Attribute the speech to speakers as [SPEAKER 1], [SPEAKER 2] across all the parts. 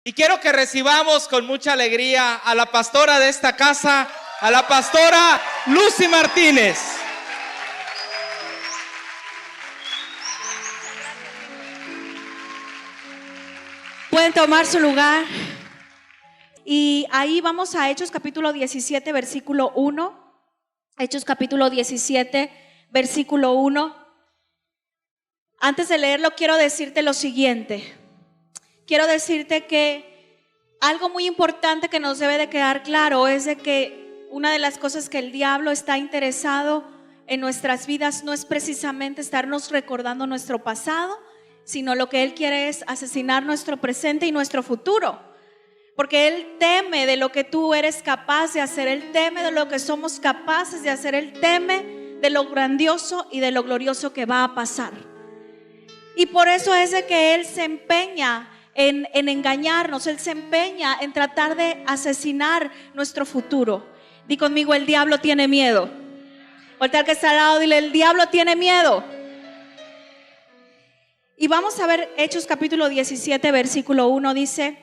[SPEAKER 1] Y quiero que recibamos con mucha alegría a la pastora de esta casa, a la pastora Lucy Martínez.
[SPEAKER 2] Pueden tomar su lugar. Y ahí vamos a Hechos capítulo 17, versículo 1. Hechos capítulo 17, versículo 1. Antes de leerlo, quiero decirte lo siguiente. Quiero decirte que algo muy importante que nos debe de quedar claro es de que una de las cosas que el diablo está interesado en nuestras vidas no es precisamente estarnos recordando nuestro pasado, sino lo que él quiere es asesinar nuestro presente y nuestro futuro. Porque él teme de lo que tú eres capaz de hacer, él teme de lo que somos capaces de hacer, él teme de lo grandioso y de lo glorioso que va a pasar. Y por eso es de que él se empeña en engañarnos, él se empeña en tratar de asesinar nuestro futuro. Di conmigo, el diablo tiene miedo. Voltea al que está al lado, dile, el diablo tiene miedo. Y vamos a ver Hechos capítulo 17, versículo 1, dice: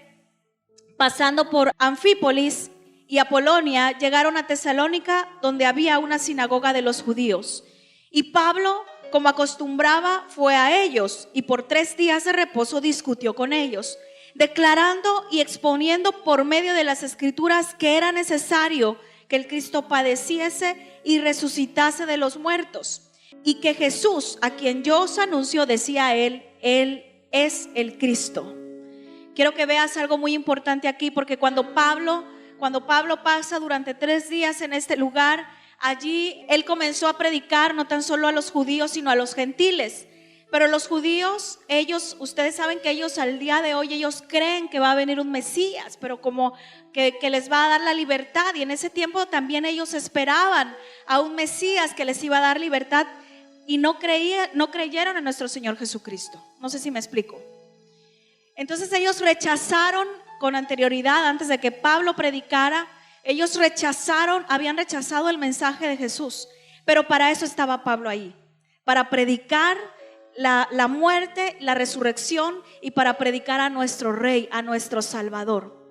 [SPEAKER 2] pasando por Anfípolis y Apolonia, llegaron a Tesalónica, donde había una sinagoga de los judíos. Y Pablo, como acostumbraba, fue a ellos, y por 3 días de reposo discutió con ellos, declarando y exponiendo por medio de las Escrituras que era necesario que el Cristo padeciese y resucitase de los muertos, y que Jesús, a quien yo os anuncio, decía él es el Cristo. Quiero que veas algo muy importante aquí, porque cuando Pablo pasa durante 3 días en este lugar, allí él comenzó a predicar no tan solo a los judíos, sino a los gentiles. Pero los judíos, ustedes saben que ellos al día de hoy, ellos creen que va a venir un Mesías, pero como que les va a dar la libertad. Y en ese tiempo también ellos esperaban a un Mesías que les iba a dar libertad, y no creyeron en nuestro Señor Jesucristo. No sé si me explico. Entonces ellos rechazaron con anterioridad, antes de que Pablo predicara, ellos habían rechazado el mensaje de Jesús. Pero para eso estaba Pablo ahí, para predicar la muerte, la resurrección, y para predicar a nuestro Rey, a nuestro Salvador.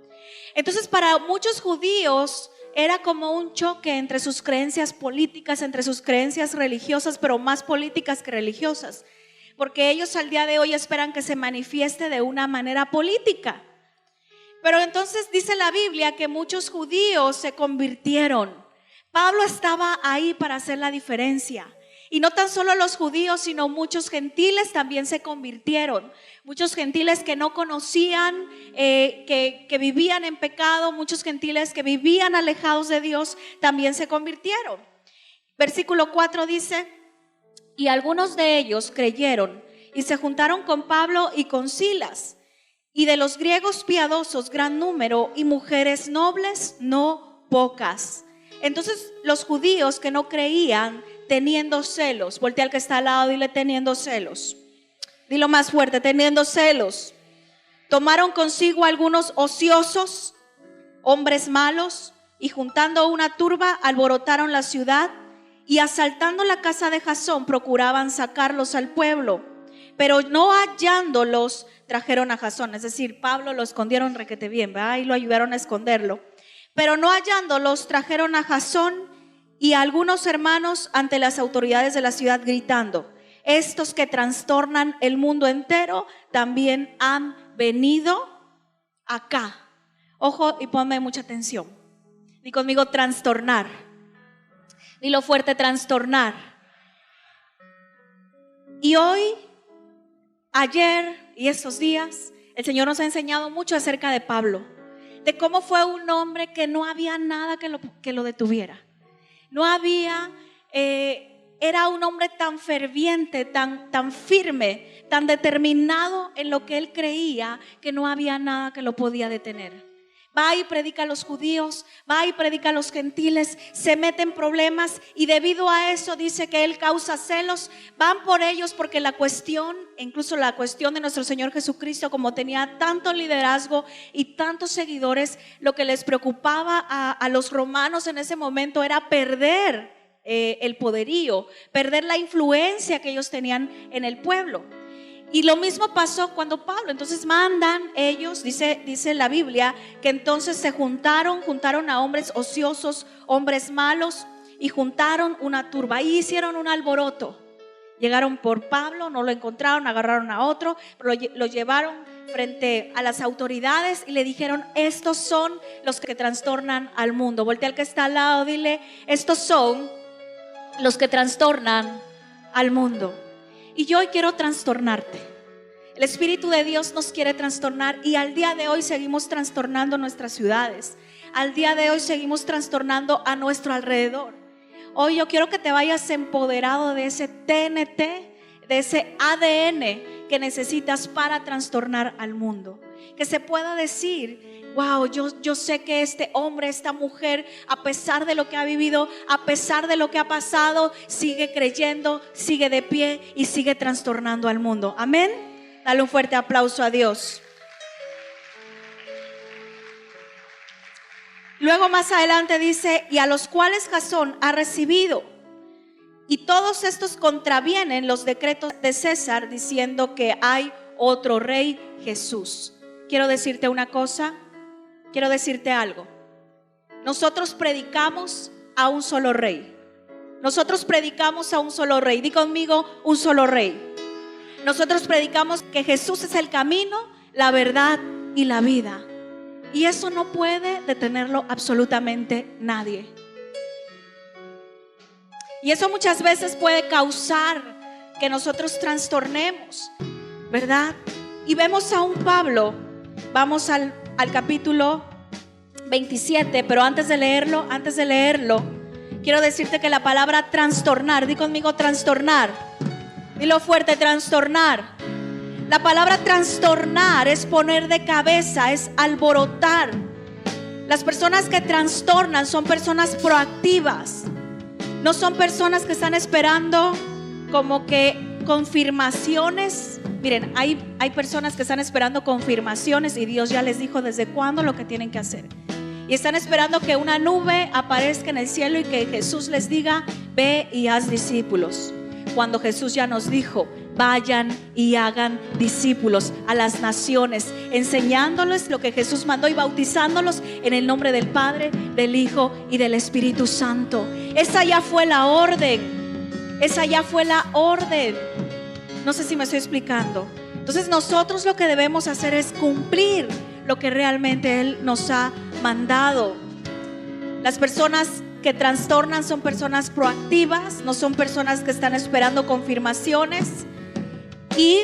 [SPEAKER 2] Entonces para muchos judíos era como un choque entre sus creencias políticas, entre sus creencias religiosas, pero más políticas que religiosas, porque ellos al día de hoy esperan que se manifieste de una manera política. Pero entonces dice la Biblia que muchos judíos se convirtieron. Pablo estaba ahí para hacer la diferencia. Y no tan solo los judíos, sino muchos gentiles también se convirtieron. Muchos gentiles que no conocían, que vivían en pecado, muchos gentiles que vivían alejados de Dios, también se convirtieron. Versículo 4 dice: y algunos de ellos creyeron y se juntaron con Pablo y con Silas, y de los griegos piadosos gran número, y mujeres nobles no pocas. Entonces los judíos que no creían, teniendo celos, voltea al que está al lado, dile, teniendo celos. Dilo más fuerte, teniendo celos, tomaron consigo algunos ociosos, hombres malos, y juntando una turba alborotaron la ciudad, y asaltando la casa de Jasón procuraban sacarlos al pueblo, pero no hallándolos trajeron a Jasón. Es decir, Pablo lo escondieron requete bien, ¿verdad? Y lo ayudaron a esconderlo. Pero no hallándolos trajeron a Jasón y a algunos hermanos ante las autoridades de la ciudad, gritando: estos que trastornan el mundo entero también han venido acá. Ojo y ponme mucha atención. Di conmigo, trastornar. Dilo fuerte, trastornar. Y hoy, ayer y estos días, el Señor nos ha enseñado mucho acerca de Pablo, de cómo fue un hombre que no había nada que lo detuviera. No había, era un hombre tan ferviente, tan firme, tan determinado en lo que él creía, que no había nada que lo podía detener. Va y predica a los judíos, va y predica a los gentiles, se mete en problemas, y debido a eso dice que él causa celos. Van por ellos porque la cuestión, incluso la cuestión de nuestro Señor Jesucristo, como tenía tanto liderazgo y tantos seguidores, lo que les preocupaba a los romanos en ese momento era perder el poderío, perder la influencia que ellos tenían en el pueblo. Y lo mismo pasó cuando Pablo, entonces mandan ellos, dice la Biblia, que entonces se juntaron a hombres ociosos, hombres malos, y juntaron una turba y hicieron un alboroto. Llegaron por Pablo, no lo encontraron, agarraron a otro, lo llevaron frente a las autoridades y le dijeron: estos son los que trastornan al mundo. Voltea al que está al lado, dile: estos son los que trastornan al mundo. Y yo hoy quiero trastornarte. El Espíritu de Dios nos quiere trastornar, y al día de hoy seguimos trastornando nuestras ciudades. Al día de hoy seguimos trastornando a nuestro alrededor. Hoy yo quiero que te vayas empoderado de ese TNT, de ese ADN que necesitas para trastornar al mundo. Que se pueda decir: wow, yo sé que este hombre, esta mujer, a pesar de lo que ha vivido, a pesar de lo que ha pasado, sigue creyendo, sigue de pie y sigue trastornando al mundo. Amén. Dale un fuerte aplauso a Dios. Luego más adelante dice: y a los cuales Jasón ha recibido, y todos estos contravienen los decretos de César, diciendo que hay otro rey, Jesús. Quiero decirte una cosa, quiero decirte algo. Nosotros predicamos a un solo rey. Nosotros predicamos a un solo rey. Di conmigo: un solo rey. Nosotros predicamos que Jesús es el camino, la verdad y la vida. Y eso no puede detenerlo absolutamente nadie. Y eso muchas veces puede causar que nosotros trastornemos, ¿verdad? Y vemos a un Pablo. Vamos al capítulo 27, pero antes de leerlo, quiero decirte que la palabra trastornar, di conmigo: trastornar. Dilo fuerte: trastornar. La palabra trastornar es poner de cabeza, es alborotar. Las personas que trastornan son personas proactivas. No son personas que están esperando como que confirmaciones. Miren, hay personas que están esperando confirmaciones y Dios ya les dijo desde cuándo lo que tienen que hacer. Y están esperando que una nube aparezca en el cielo y que Jesús les diga: ve y haz discípulos. Cuando Jesús ya nos dijo: vayan y hagan discípulos a las naciones, enseñándoles lo que Jesús mandó y bautizándolos en el nombre del Padre, del Hijo y del Espíritu Santo. Esa ya fue la orden. Esa ya fue la orden. No sé si me estoy explicando. Entonces nosotros lo que debemos hacer es cumplir lo que realmente Él nos ha mandado. Las personas que trastornan son personas proactivas, no son personas que están esperando confirmaciones. Y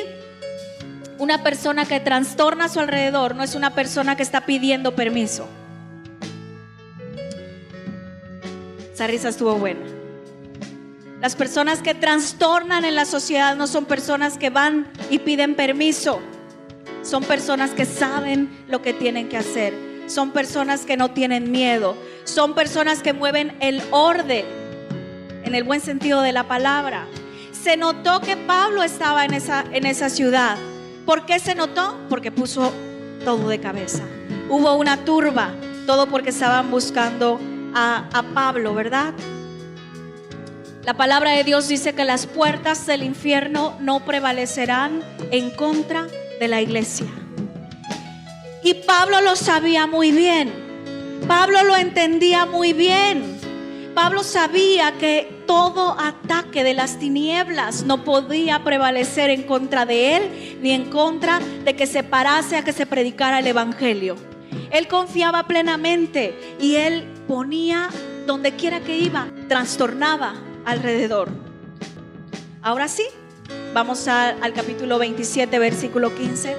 [SPEAKER 2] una persona que trastorna a su alrededor no es una persona que está pidiendo permiso. Esa risa estuvo buena. Las personas que trastornan en la sociedad no son personas que van y piden permiso. Son personas que saben lo que tienen que hacer. Son personas que no tienen miedo. Son personas que mueven el orden, en el buen sentido de la palabra. Se notó que Pablo estaba en esa ciudad. ¿Por qué se notó? Porque puso todo de cabeza. Hubo una turba, todo porque estaban buscando a Pablo, ¿verdad? La palabra de Dios dice que las puertas del infierno no prevalecerán en contra de la iglesia. Y Pablo lo sabía muy bien. Pablo lo entendía muy bien. Pablo sabía que todo ataque de las tinieblas no podía prevalecer en contra de él, ni en contra de que se parase a que se predicara el evangelio. Él confiaba plenamente y él ponía donde quiera que iba, trastornaba alrededor. Ahora sí, vamos al capítulo 27, versículo 15.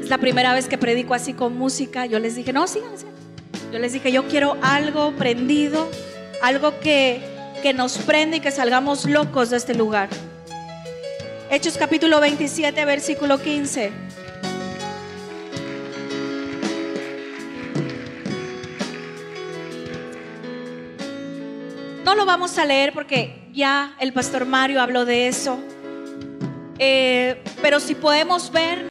[SPEAKER 2] Es la primera vez que predico así con música. Yo les dije: no, sigan. Yo les dije: yo quiero algo prendido, algo que nos prenda y que salgamos locos de este lugar. Hechos capítulo 27, versículo 15. No lo vamos a leer porque ya el pastor Mario habló de eso. Pero si podemos ver,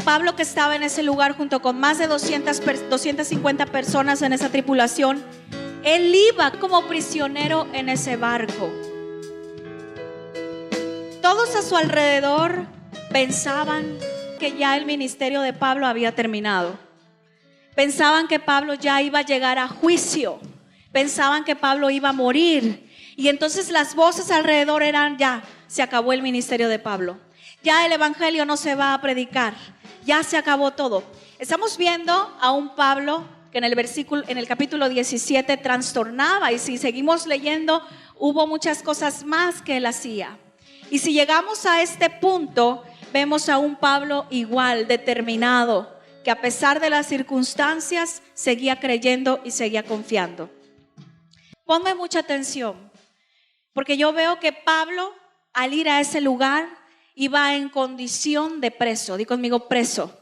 [SPEAKER 2] Pablo, que estaba en ese lugar junto con más de 250 personas en esa tripulación, él iba como prisionero en ese barco. todos a su alrededor pensaban que ya el ministerio de Pablo había terminado. Pensaban que Pablo ya iba a llegar a juicio. Pensaban que Pablo iba a morir. Y entonces las voces alrededor eran: ya, se acabó el ministerio de Pablo. Ya el evangelio no se va a predicar. Ya se acabó todo. Estamos viendo a un Pablo que en el capítulo 17 trastornaba. Y si seguimos leyendo, hubo muchas cosas más que él hacía. Y si llegamos a este punto, vemos a un Pablo igual, determinado, que a pesar de las circunstancias seguía creyendo y seguía confiando. Ponme mucha atención, porque yo veo que Pablo, al ir a ese lugar, iba en condición de preso. Di conmigo, preso.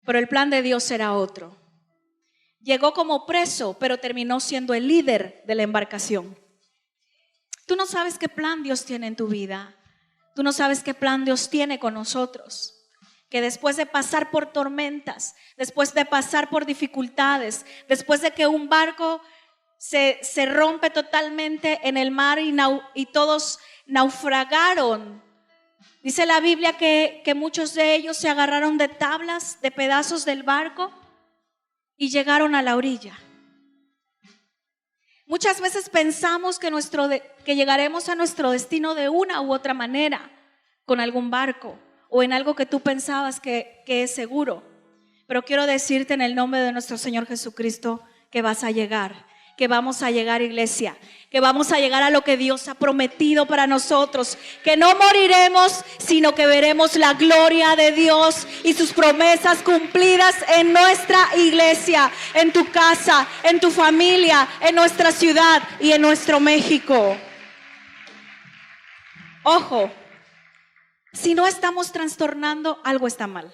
[SPEAKER 2] Pero el plan de Dios era otro. Llegó como preso, pero terminó siendo el líder de la embarcación. Tú no sabes qué plan Dios tiene en tu vida. Tú no sabes qué plan Dios tiene con nosotros. Que después de pasar por tormentas, después de pasar por dificultades, después de que un barco se rompe totalmente en el mar y todos naufragaron, dice la Biblia que muchos de ellos se agarraron de tablas, de pedazos del barco y llegaron a la orilla. Muchas veces pensamos que llegaremos a nuestro destino de una u otra manera, con algún barco o en algo que tú pensabas que es seguro. Pero quiero decirte en el nombre de nuestro Señor Jesucristo que vas a llegar, que vamos a llegar, iglesia, que vamos a llegar a lo que Dios ha prometido para nosotros, que no moriremos, sino que veremos la gloria de Dios y sus promesas cumplidas en nuestra iglesia, en tu casa, en tu familia, en nuestra ciudad y en nuestro México. Ojo, si no estamos trastornando, algo está mal.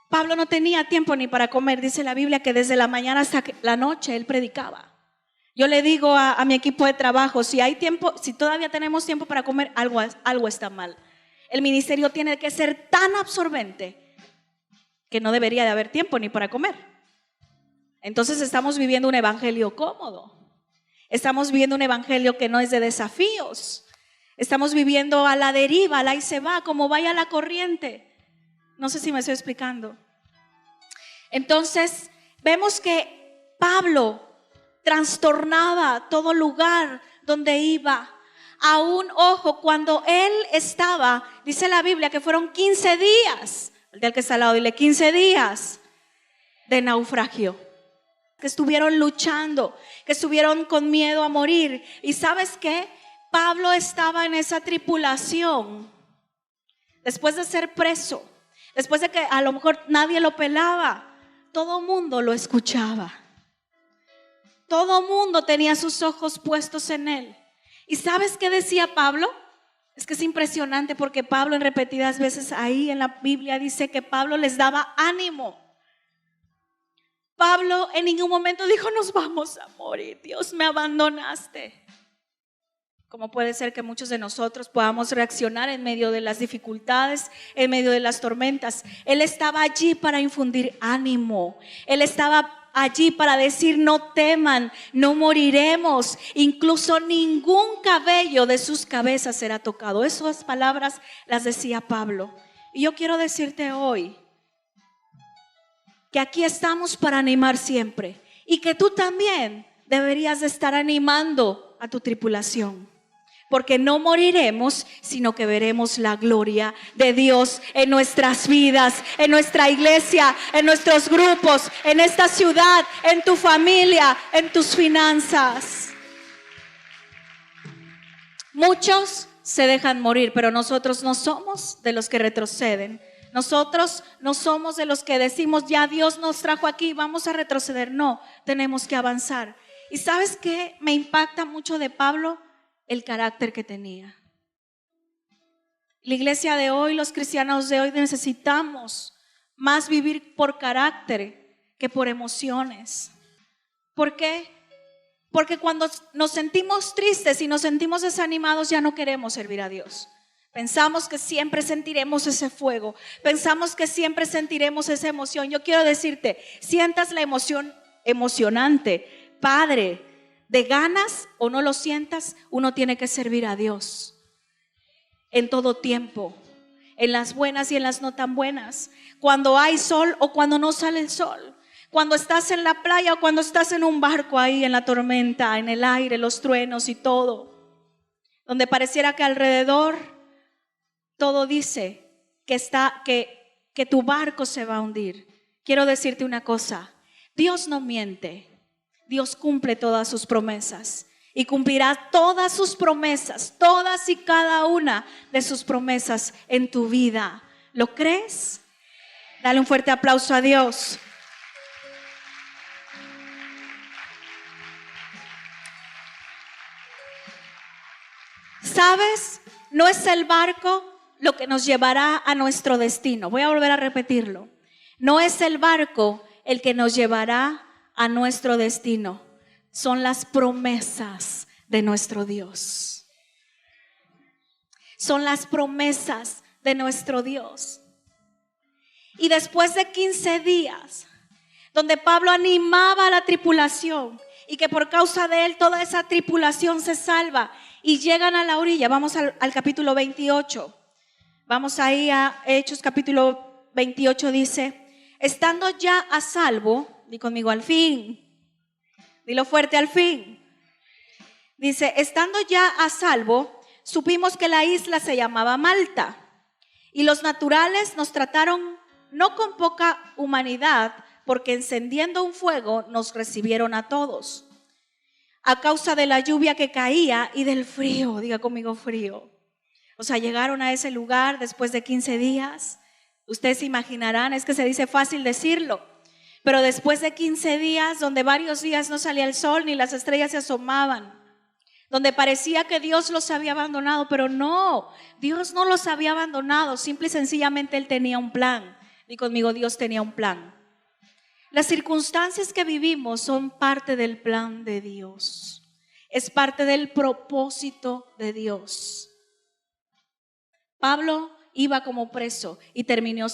[SPEAKER 2] Pablo no tenía tiempo ni para comer. Dice la Biblia que desde la mañana hasta la noche él predicaba. Yo le digo a mi equipo de trabajo, si hay tiempo, si todavía tenemos tiempo para comer, algo está mal. El ministerio tiene que ser tan absorbente que no debería de haber tiempo ni para comer. Entonces estamos viviendo un evangelio cómodo. Estamos viviendo un evangelio que no es de desafíos. Estamos viviendo a la deriva, al ahí se va, como vaya la corriente. No sé si me estoy explicando. Entonces, vemos que Pablo trastornaba todo lugar donde iba. Aún, ojo, cuando él estaba, dice la Biblia que fueron 15 días, el del que está al lado, dile 15 días de naufragio. Que estuvieron luchando, que estuvieron con miedo a morir. ¿Y sabes qué? Pablo estaba en esa tripulación después de ser preso. Después de que a lo mejor nadie lo pelaba, todo mundo lo escuchaba. Todo mundo tenía sus ojos puestos en él. ¿Y sabes qué decía Pablo? Es que es impresionante porque Pablo en repetidas veces ahí en la Biblia dice que Pablo les daba ánimo. Pablo en ningún momento dijo: nos vamos a morir, Dios, me abandonaste. Como puede ser que muchos de nosotros podamos reaccionar en medio de las dificultades, en medio de las tormentas. Él estaba allí para infundir ánimo. Él estaba allí para decir: no teman, no moriremos. Incluso ningún cabello de sus cabezas será tocado. Esas palabras las decía Pablo. Y yo quiero decirte hoy que aquí estamos para animar siempre. Y que tú también deberías de estar animando a tu tripulación. Porque no moriremos, sino que veremos la gloria de Dios en nuestras vidas, en nuestra iglesia, en nuestros grupos, en esta ciudad, en tu familia, en tus finanzas. Muchos se dejan morir, pero nosotros no somos de los que retroceden. Nosotros no somos de los que decimos: ya Dios nos trajo aquí, vamos a retroceder. No, tenemos que avanzar. ¿Y sabes qué me impacta mucho de Pablo? El carácter que tenía. La iglesia de hoy, los cristianos de hoy necesitamos más vivir por carácter que por emociones. ¿Por qué? Porque cuando nos sentimos tristes y nos sentimos desanimados, ya no queremos servir a Dios. Pensamos que siempre sentiremos ese fuego. Pensamos que siempre sentiremos esa emoción. Yo quiero decirte, sientas la emoción emocionante, padre, de ganas o no lo sientas, uno tiene que servir a Dios en todo tiempo, en las buenas y en las no tan buenas, cuando hay sol o cuando no sale el sol, cuando estás en la playa o cuando estás en un barco ahí en la tormenta, en el aire, los truenos y todo, donde pareciera que alrededor todo dice que tu barco se va a hundir. Quiero decirte una cosa, Dios no miente, Dios cumple todas sus promesas y cumplirá todas sus promesas, todas y cada una de sus promesas en tu vida. ¿Lo crees? Dale un fuerte aplauso a Dios. ¿Sabes? No es el barco lo que nos llevará a nuestro destino. Voy a volver a repetirlo. No es el barco el que nos llevará a nuestro destino. Son las promesas de nuestro Dios. Son las promesas de nuestro Dios. Y después de 15 días, donde Pablo animaba a la tripulación y que por causa de él toda esa tripulación se salva y llegan a la orilla. Vamos al capítulo 28. Vamos ahí a Hechos capítulo 28, dice: estando ya a salvo, di conmigo, al fin. Dilo fuerte, al fin. Dice: estando ya a salvo, supimos que la isla se llamaba Malta, y los naturales nos trataron no con poca humanidad, porque encendiendo un fuego nos recibieron a todos, a causa de la lluvia que caía y del frío. Diga conmigo, frío. O sea, llegaron a ese lugar después de 15 días. Ustedes se imaginarán, es que se dice fácil decirlo, pero después de 15 días, donde varios días no salía el sol ni las estrellas se asomaban, donde parecía que Dios los había abandonado, pero no, Dios no los había abandonado, simple y sencillamente Él tenía un plan. Y conmigo, Dios tenía un plan. Las circunstancias que vivimos son parte del plan de Dios, es parte del propósito de Dios. Pablo iba como preso y terminó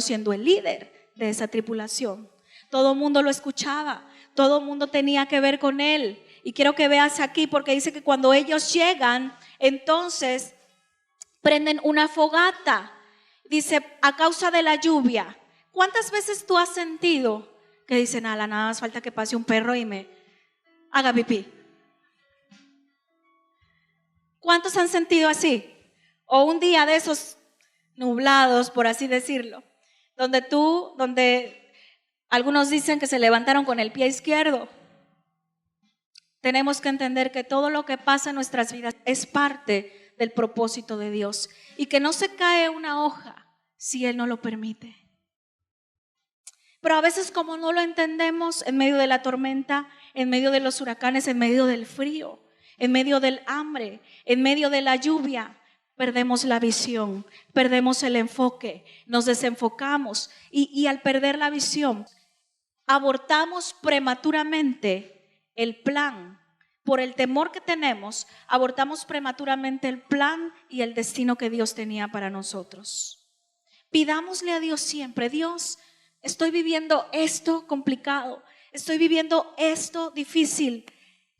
[SPEAKER 2] siendo el líder de esa tripulación. Todo el mundo lo escuchaba, todo el mundo tenía que ver con él. Y quiero que veas aquí, porque dice que cuando ellos llegan, entonces prenden una fogata. Dice, a causa de la lluvia. ¿Cuántas veces tú has sentido que dicen, nada más falta que pase un perro y me haga pipí? ¿Cuántos han sentido así? O un día de esos nublados, por así decirlo, donde algunos dicen que se levantaron con el pie izquierdo. Tenemos que entender que todo lo que pasa en nuestras vidas es parte del propósito de Dios y que no se cae una hoja si Él no lo permite. Pero a veces, como no lo entendemos, en medio de la tormenta, en medio de los huracanes, en medio del frío, en medio del hambre, en medio de la lluvia, perdemos la visión, perdemos el enfoque, nos desenfocamos y al perder la visión, abortamos prematuramente el plan. Por el temor que tenemos, abortamos prematuramente el plan y el destino que Dios tenía para nosotros. Pidámosle a Dios siempre: Dios, estoy viviendo esto complicado, estoy viviendo esto difícil,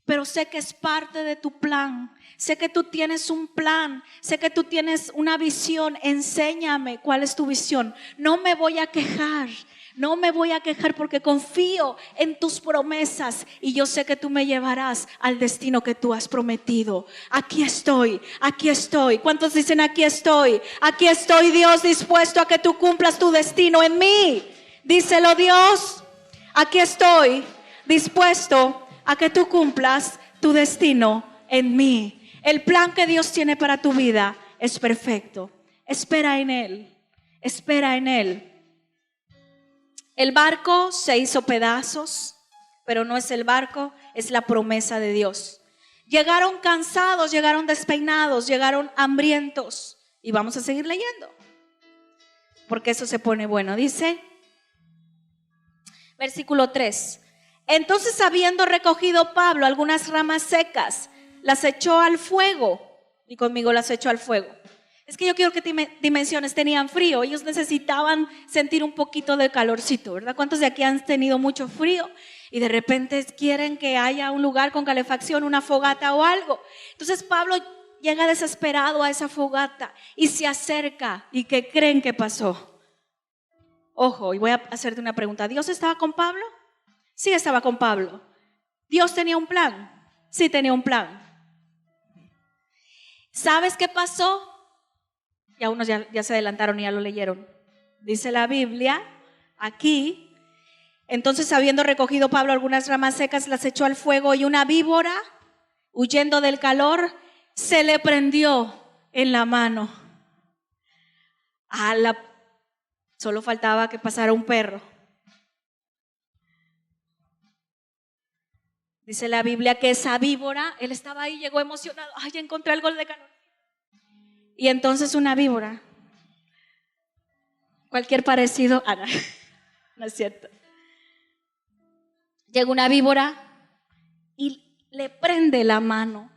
[SPEAKER 2] pero sé que es parte de tu plan. Sé que tú tienes un plan, sé que tú tienes una visión. Enséñame cuál es tu visión. No me voy a quejar, no me voy a quejar porque confío en tus promesas y yo sé que tú me llevarás al destino que tú has prometido. Aquí estoy, aquí estoy. ¿Cuántos dicen aquí estoy? Aquí estoy, Dios, dispuesto a que tú cumplas tu destino en mí. Díselo, Dios, aquí estoy dispuesto a que tú cumplas tu destino en mí. El plan que Dios tiene para tu vida es perfecto. Espera en Él, espera en Él. El barco se hizo pedazos, pero no es el barco, es la promesa de Dios. Llegaron cansados, llegaron despeinados, llegaron hambrientos. Y vamos a seguir leyendo, porque eso se pone bueno. Dice, versículo 3. Entonces, habiendo recogido Pablo algunas ramas secas, las echó al fuego. Y conmigo, las echó al fuego. Es que yo quiero que dimensiones, tenían frío. Ellos necesitaban sentir un poquito de calorcito, ¿verdad? ¿Cuántos de aquí han tenido mucho frío? y de repente quieren que haya un lugar con calefacción, una fogata o algo. Entonces Pablo llega desesperado a esa fogata y se acerca. ¿Y qué creen que pasó? Ojo, y voy a hacerte una pregunta. ¿Dios estaba con Pablo? Sí, estaba con Pablo. ¿Dios tenía un plan? Sí, tenía un plan. ¿Sabes qué pasó? Ya unos ya se adelantaron y ya lo leyeron. Dice la Biblia aquí: entonces, habiendo recogido Pablo algunas ramas secas, las echó al fuego, y una víbora, huyendo del calor, se le prendió en la mano. Solo faltaba que pasara un perro. Dice la Biblia que esa víbora, él estaba ahí, llegó emocionado. Ay, ya encontré el gol de calor. Y entonces una víbora, cualquier parecido, no es cierto. Llega una víbora y le prende la mano,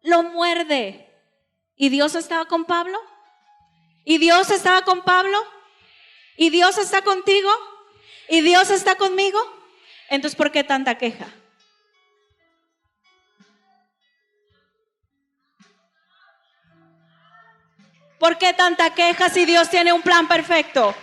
[SPEAKER 2] lo muerde. ¿Y Dios estaba con Pablo? ¿Y Dios estaba con Pablo? ¿Y Dios está contigo? ¿Y Dios está conmigo? Entonces, ¿por qué tanta queja? ¿Por qué tanta queja si Dios tiene un plan perfecto?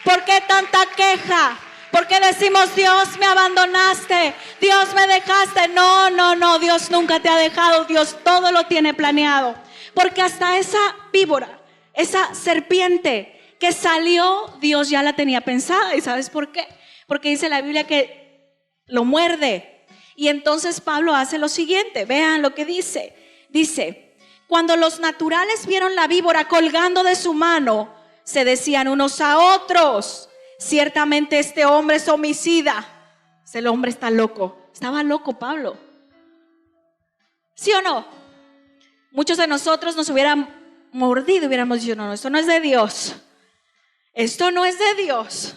[SPEAKER 2] ¿Por qué tanta queja? ¿Por qué decimos, Dios, me abandonaste, Dios, me dejaste? No, Dios nunca te ha dejado, Dios todo lo tiene planeado. Porque hasta esa víbora, esa serpiente que salió, Dios ya la tenía pensada. ¿Y sabes por qué? Porque dice la Biblia que lo muerde. Y entonces Pablo hace lo siguiente, vean lo que dice. Dice: cuando los naturales vieron la víbora colgando de su mano, se decían unos a otros: ciertamente este hombre es homicida. El hombre está loco. Estaba loco Pablo. ¿Sí o no? Muchos de nosotros nos hubieran mordido y hubiéramos dicho: no, esto no es de Dios. Esto no es de Dios.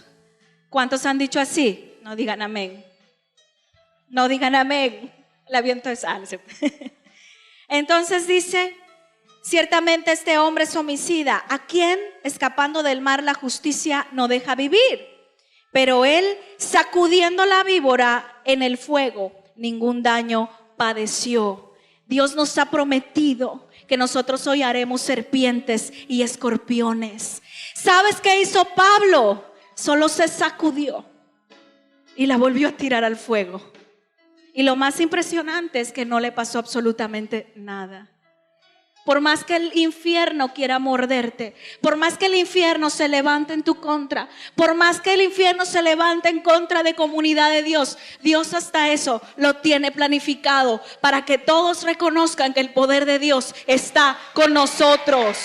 [SPEAKER 2] ¿Cuántos han dicho así? No digan amén. No digan amén. La viento es Entonces dice: ciertamente este hombre es homicida, a quien, escapando del mar, la justicia no deja vivir. Pero él, sacudiendo la víbora en el fuego, ningún daño padeció. Dios nos ha prometido que nosotros hoy haremos serpientes y escorpiones. ¿Sabes qué hizo Pablo? Solo se sacudió y la volvió a tirar al fuego. Y lo más impresionante es que no le pasó absolutamente nada. Por más que el infierno quiera morderte, por más que el infierno se levante en tu contra, por más que el infierno se levante en contra de Comunidad de Dios, Dios hasta eso lo tiene planificado para que todos reconozcan que el poder de Dios está con nosotros.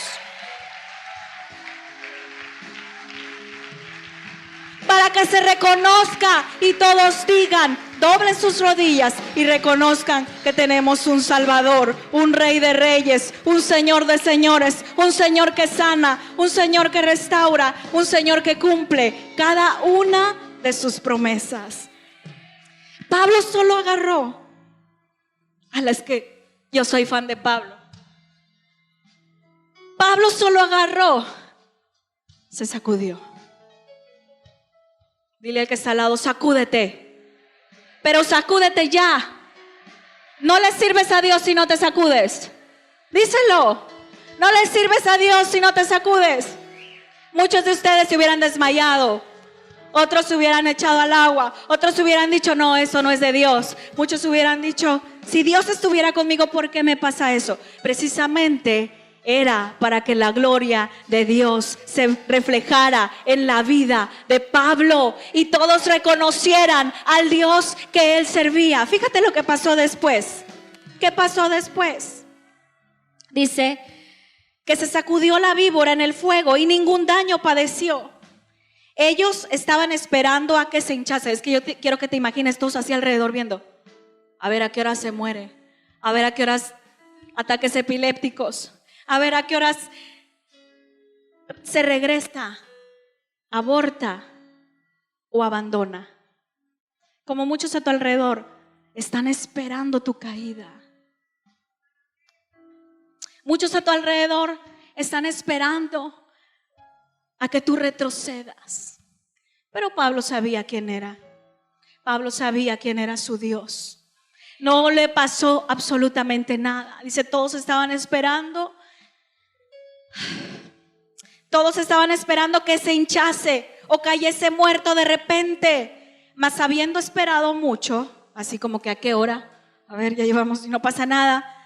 [SPEAKER 2] Para que se reconozca y todos digan, doblen sus rodillas y reconozcan que tenemos un Salvador, un Rey de Reyes, un Señor de Señores, un Señor que sana, un Señor que restaura, un Señor que cumple cada una de sus promesas. Pablo solo agarró a las que yo soy fan de Pablo. Pablo solo agarró, se sacudió. Dile al que está al lado: sacúdete. Pero sacúdete ya. No le sirves a Dios si no te sacudes. Díselo. No le sirves a Dios si no te sacudes. Muchos de ustedes se hubieran desmayado. Otros se hubieran echado al agua. Otros hubieran dicho: no, eso no es de Dios. Muchos hubieran dicho: si Dios estuviera conmigo, ¿por qué me pasa eso? Precisamente era para que la gloria de Dios se reflejara en la vida de Pablo y todos reconocieran al Dios que él servía. Fíjate lo que pasó después. ¿Qué pasó después? Dice que se sacudió la víbora en el fuego y ningún daño padeció. Ellos estaban esperando a que se hinchase. Es que yo quiero que te imagines todos así alrededor viendo. A ver a qué horas se muere. A ver a qué horas ataques epilépticos. A ver a qué horas se regresa, aborta o abandona. Como muchos a tu alrededor están esperando tu caída. Muchos a tu alrededor están esperando a que tú retrocedas. Pero Pablo sabía quién era. Pablo sabía quién era su Dios. No le pasó absolutamente nada. Dice, todos estaban esperando que se hinchase o cayese muerto de repente. Mas habiendo esperado mucho, así como que a qué hora, a ver, ya llevamos y no pasa nada.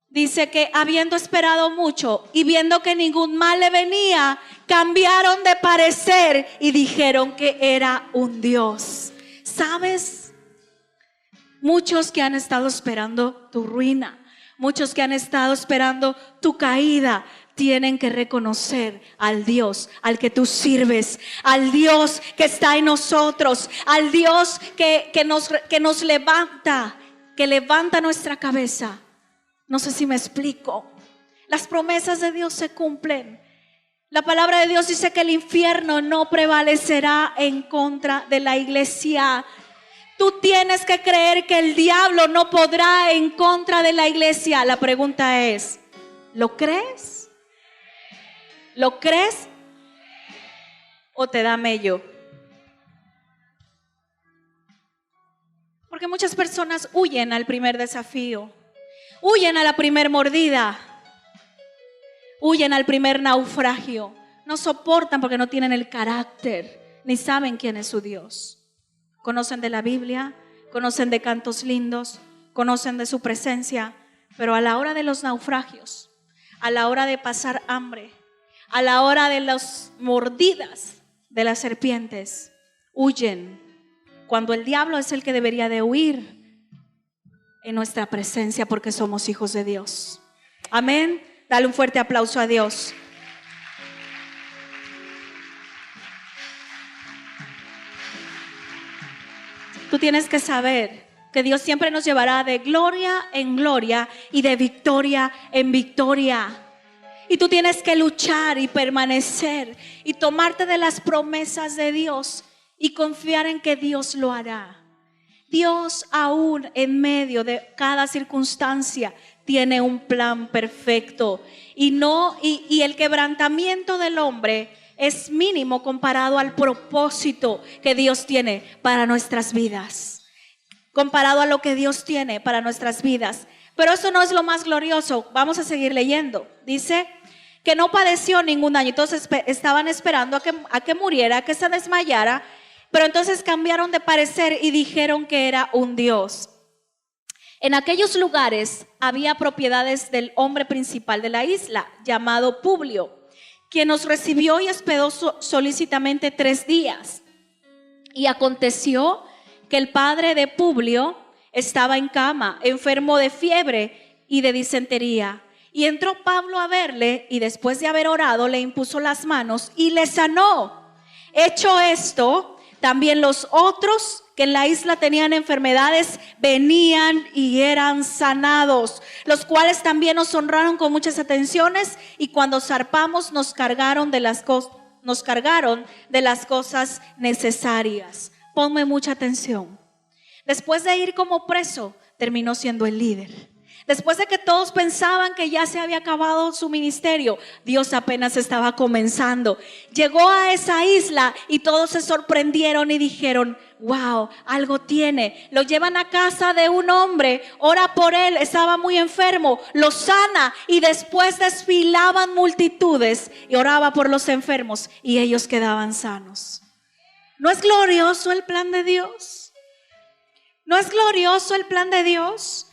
[SPEAKER 2] Dice que habiendo esperado mucho y viendo que ningún mal le venía, cambiaron de parecer y dijeron que era un Dios. ¿Sabes? Muchos que han estado esperando tu ruina, muchos que han estado esperando tu caída, tienen que reconocer al Dios al que tú sirves, al Dios que está en nosotros, al Dios que nos levanta, que levanta nuestra cabeza. No sé si me explico. Las promesas de Dios se cumplen. La palabra de Dios dice que el infierno no prevalecerá en contra de la iglesia. Tú tienes que creer que el diablo no podrá en contra de la iglesia. La pregunta es, ¿lo crees? ¿Lo crees? ¿O te da mello? Porque muchas personas huyen al primer desafío, huyen a la primer mordida, huyen al primer naufragio. No soportan porque no tienen el carácter, ni saben quién es su Dios. Conocen de la Biblia, conocen de cantos lindos, conocen de su presencia, pero a la hora de los naufragios, a la hora de pasar hambre, a la hora de las mordidas de las serpientes, huyen, cuando el diablo es el que debería de huir en nuestra presencia, porque somos hijos de Dios. Amén. Dale un fuerte aplauso a Dios. Tú tienes que saber que Dios siempre nos llevará de gloria en gloria y de victoria en victoria. Y tú tienes que luchar y permanecer y tomarte de las promesas de Dios y confiar en que Dios lo hará. Dios, aún en medio de cada circunstancia, tiene un plan perfecto. Y el quebrantamiento del hombre es mínimo comparado al propósito que Dios tiene para nuestras vidas. Comparado a lo que Dios tiene para nuestras vidas. Pero eso no es lo más glorioso. Vamos a seguir leyendo. Dice que no padeció ningún daño. Entonces estaban esperando a que muriera, a que se desmayara. Pero entonces cambiaron de parecer y dijeron que era un Dios. En aquellos lugares había propiedades del hombre principal de la isla, llamado Publio, quien nos recibió y hospedó solícitamente 3 días. Y aconteció que el padre de Publio estaba en cama, enfermo de fiebre y de disentería. Y entró Pablo a verle y después de haber orado le impuso las manos y le sanó. Hecho esto, también los otros que en la isla tenían enfermedades venían y eran sanados, los cuales también nos honraron con muchas atenciones, y cuando zarpamos nos cargaron de las cosas necesarias. Ponme mucha atención. Después de ir como preso, terminó siendo el líder. Después de que todos pensaban que ya se había acabado su ministerio, Dios apenas estaba comenzando. Llegó a esa isla y todos se sorprendieron y dijeron: wow, algo tiene. Lo llevan a casa de un hombre, ora por él, estaba muy enfermo, lo sana, y después desfilaban multitudes y oraba por los enfermos y ellos quedaban sanos. ¿No es glorioso el plan de Dios? ¿No es glorioso el plan de Dios?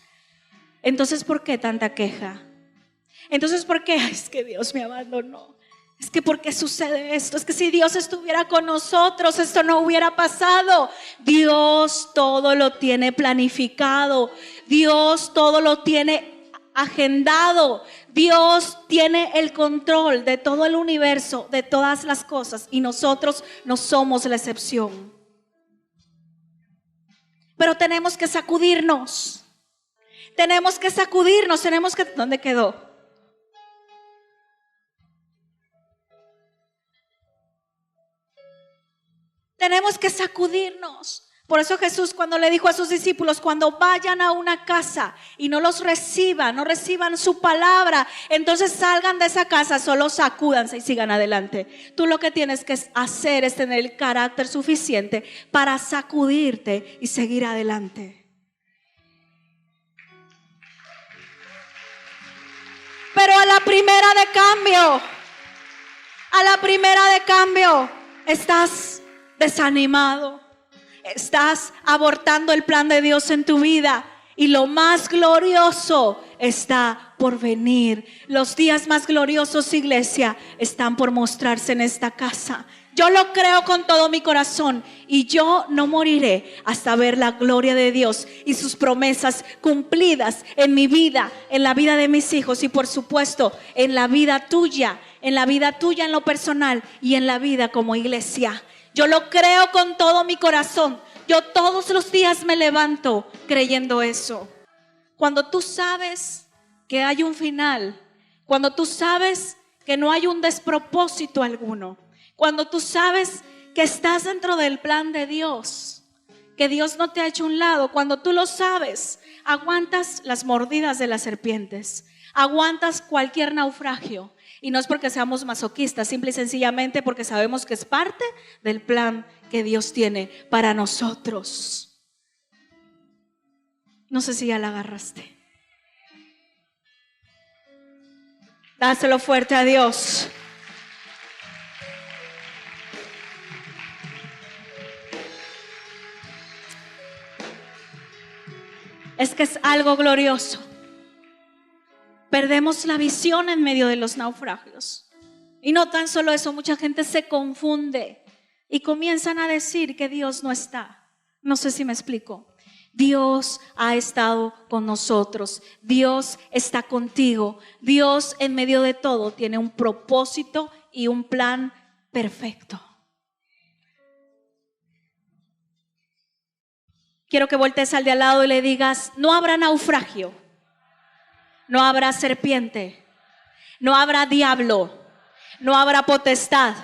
[SPEAKER 2] Entonces, ¿por qué tanta queja? Entonces, ¿por qué? Es que Dios me abandonó. Es que ¿por qué sucede esto? Es que si Dios estuviera con nosotros, esto no hubiera pasado. Dios todo lo tiene planificado. Dios todo lo tiene agendado. Dios tiene el control de todo el universo, de todas las cosas, y nosotros no somos la excepción. Pero tenemos que sacudirnos. Tenemos que sacudirnos, ¿dónde quedó? Tenemos que sacudirnos, Por eso Jesús cuando le dijo a sus discípulos, cuando vayan a una casa y no los reciban, no reciban su palabra, entonces salgan de esa casa, solo sacúdanse y sigan adelante. Tú lo que tienes que hacer es tener el carácter suficiente para sacudirte y seguir adelante. Pero a la primera de cambio, estás desanimado. Estás abortando el plan de Dios en tu vida y lo más glorioso está por venir. Los días más gloriosos, iglesia, están por mostrarse en esta casa. Yo lo creo con todo mi corazón y yo no moriré hasta ver la gloria de Dios y sus promesas cumplidas en mi vida, en la vida de mis hijos y por supuesto en la vida tuya en lo personal y en la vida como iglesia. Yo lo creo con todo mi corazón. Yo todos los días me levanto creyendo eso. Cuando tú sabes que hay un final, cuando tú sabes que no hay un despropósito alguno, cuando tú sabes que estás dentro del plan de Dios, que Dios no te ha hecho a un lado, cuando tú lo sabes, aguantas las mordidas de las serpientes, aguantas cualquier naufragio. Y no es porque seamos masoquistas, simple y sencillamente porque sabemos que es parte del plan que Dios tiene para nosotros. No sé si ya la agarraste. Dáselo fuerte a Dios. Es que es algo glorioso. Perdemos la visión en medio de los naufragios. Y no tan solo eso, mucha gente se confunde y comienzan a decir que Dios no está. No sé si me explico. Dios ha estado con nosotros. Dios está contigo. Dios en medio de todo tiene un propósito y un plan perfecto. Quiero que voltees al de al lado y le digas, no habrá naufragio. No habrá serpiente, no habrá diablo, no habrá potestad,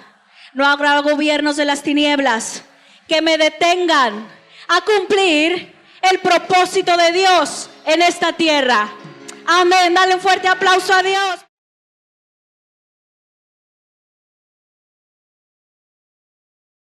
[SPEAKER 2] no habrá gobiernos de las tinieblas que me detengan a cumplir el propósito de Dios en esta tierra. Amén, dale un fuerte aplauso a Dios.